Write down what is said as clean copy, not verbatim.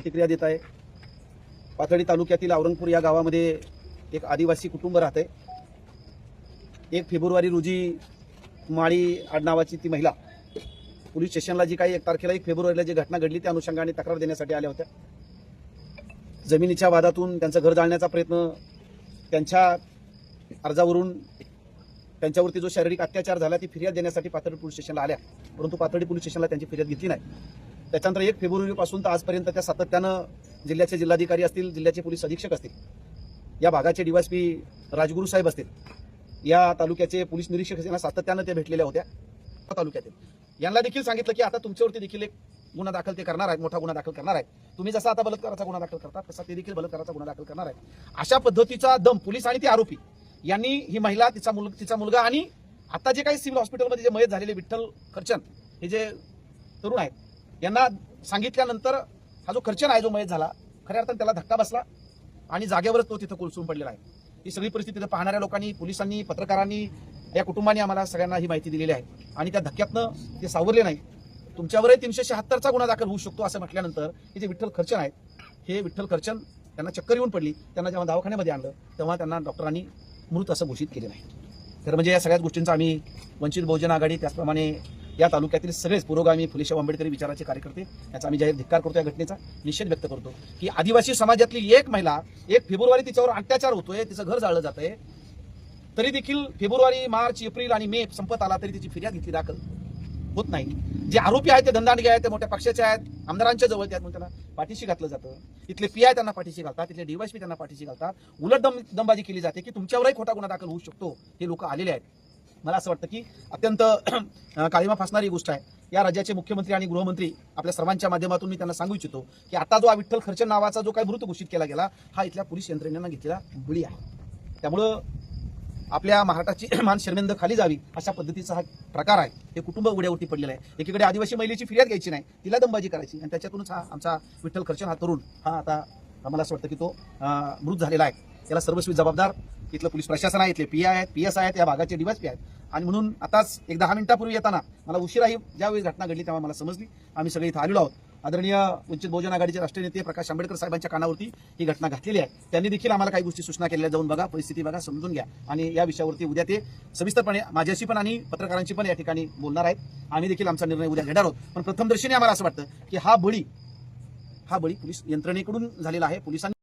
प्रतिक्रिया देत आहे। पाथर्डी तालुक्यातील औरंगपूर या गावामध्ये एक आदिवासी कुटुंब राहते। 1 फेब्रुवारी रोजी माळी आडनावाची ती महिला पोलीस स्टेशनला जी काही 1 तारखेला 1 फेब्रुवारीला जी घटना घडली त्या अनुषंगाने तक्रार देण्यासाठी आल्या होत्या। जमिनीच्या वादातून त्यांचं घर जाळण्याचा प्रयत्न, त्यांच्या अर्जावरून त्यांच्यावरती जो शारीरिक अत्याचार झाला ती फिर्याद देण्यासाठी पाथर्डी पोलीस स्टेशनला आल्या, परंतु पाथर्डी पोलीस स्टेशनला त्यांची फिर्याद घेतली नाही। त्याच्यानंतर 1 फेब्रुवारीपासून तर आजपर्यंत त्या सातत्यानं जिल्ह्याचे जिल्हाधिकारी असतील, जिल्ह्याचे पोलीस अधीक्षक असतील, या भागाचे डीवायएसपी राजगुरू साहेब असतील, या तालुक्याचे पोलीस निरीक्षक यांना सातत्यानं ते भेटलेल्या होत्या तालुक्यातील। यांना देखील सांगितलं की आता तुमच्यावरती देखील एक गुन्हा दाखल ते करणार आहेत, मोठा गुन्हा दाखल करणार आहेत। तुम्ही जसा आता बलात्काराचा गुन्हा दाखल करतात तसा ते देखील बलात्काराचा गुन्हा दाखल करणार आहेत। अशा पद्धतीचा दम पोलीस आणि ते आरोपी यांनी ही महिला, तिचा मुलगा आणि आता जे काही सिव्हिल हॉस्पिटलमध्ये जे मयत झालेले विठ्ठल खर्चन हे जे तरुण आहेत यांना सांगितल्यानंतर हा जो खर्चन आहे जो मयत झाला, खऱ्या अर्थाने त्याला धक्का बसला आणि जागेवरच तो तिथं कोलसून पडलेला आहे। ही सगळी परिस्थिती पाहणाऱ्या लोकांनी, पोलिसांनी, पत्रकारांनी, या कुटुंबाने आम्हाला सगळ्यांना ही माहिती दिलेली आहे आणि त्या धक्क्यातनं ते सावरले नाही। तुमच्यावरही 376चा गुन्हा दाखल होऊ शकतो असं म्हटल्यानंतर हे जे विठ्ठल खर्चन आहेत, हे विठ्ठल खर्चन त्यांना चक्कर येऊन पडली। त्यांना जेव्हा दवाखान्यामध्ये आणलं तेव्हा त्यांना डॉक्टरांनी मृत असं घोषित केले नाही। तर म्हणजे या सगळ्याच गोष्टींचा आम्ही वंचित बहुजन आघाडी, त्याचप्रमाणे या तालुक्यातील सगळेच पुरोगामी फुलेशाह आंबेडकरी विचाराचे कार्यकर्ते याचा आम्ही जाहीर धिक्कार करतो, या घटनेचा निषेध व्यक्त करतो की आदिवासी समाजातली एक महिला 1 फेब्रुवारी तिच्यावर अत्याचार होतोय, तिचं घर जाळलं जातंय, तरी देखील फेब्रुवारी, मार्च, एप्रिल आणि मे संपत आला तरी तिची फिर्याद घेतली दाखल होत नाही। जे आरोपी आहेत ते धनदांडगे आहेत, ते मोठ्या पक्षाचे आहेत, आमदारांच्या जवळ आहेत, म्हणून त्यांना पाठीशी घातलं जातं। इथले पीआय त्यांना पाठीशी घालतात, इथले डीवायएसपी त्यांना पाठीशी घालतात। उलट दमबाजी केली जाते की तुमच्यावरही खोटा गुन्हा दाखल होऊ शकतो। हे लोक आलेले आहेत। मला असं वाटतं की अत्यंत काळीमा फासणारी गोष्ट आहे। या राज्याचे मुख्यमंत्री आणि गृहमंत्री आपल्या सर्वांच्या माध्यमातून मी त्यांना सांगू इच्छितो की आता जो विठ्ठल खर्चन नावाचा जो काही मृत घोषित केला गेला हा इथल्या पोलीस यंत्रणेनं घेतलेला बळी आहे। त्यामुळं आपल्या महाराष्ट्राची मान शर्मिंद खाली जावी अशा पद्धतीचा हा प्रकार आहे। हे कुटुंब उड्यावरती पडलेलं आहे। एकीकडे आदिवासी महिलेची फिर्याद घ्यायची नाही, तिला दमबाजी करायची आणि त्याच्यातूनच हा आमचा विठ्ठल खर्चन हा तरुण हा आता आम्हाला असं वाटतं की तो मृत झालेला आहे। याला सर्वस्वी जबाबदार इथलं पोलीस प्रशासन आहे, इथले पीआय आहेत, पीएस आहेत, या भागाचे डीवायएसपी आहेत। आणि म्हणून आताच 1-10 मिनिटापूर्वी येताना मला उशिराही ज्यावेळी घटना घडली तेव्हा मला समजली। आम्ही सगळे इथं आलेलो आहोत। आदरणीय वंचित बहुजन आघाडीचे राष्ट्रीय नेते प्रकाश आंबेडकर साहेबांच्या कानावरती ही घटना घातलेली आहे। त्यांनी देखील आम्हाला काही गोष्टी सूचना केलेल्या, जाऊन बघा, परिस्थिती बघा, समजून घ्या आणि या विषयावरती उद्या ते सविस्तरपणे माझ्याशी पण आणि पत्रकारांशी पण या ठिकाणी बोलणार आहेत। आम्ही देखील आमचा निर्णय उद्या घेणार आहोत। पण प्रथमदर्शनी आम्हाला असं वाटतं की हा बळी पोलीस यंत्रणेकडून झालेला आहे। पोलिसांनी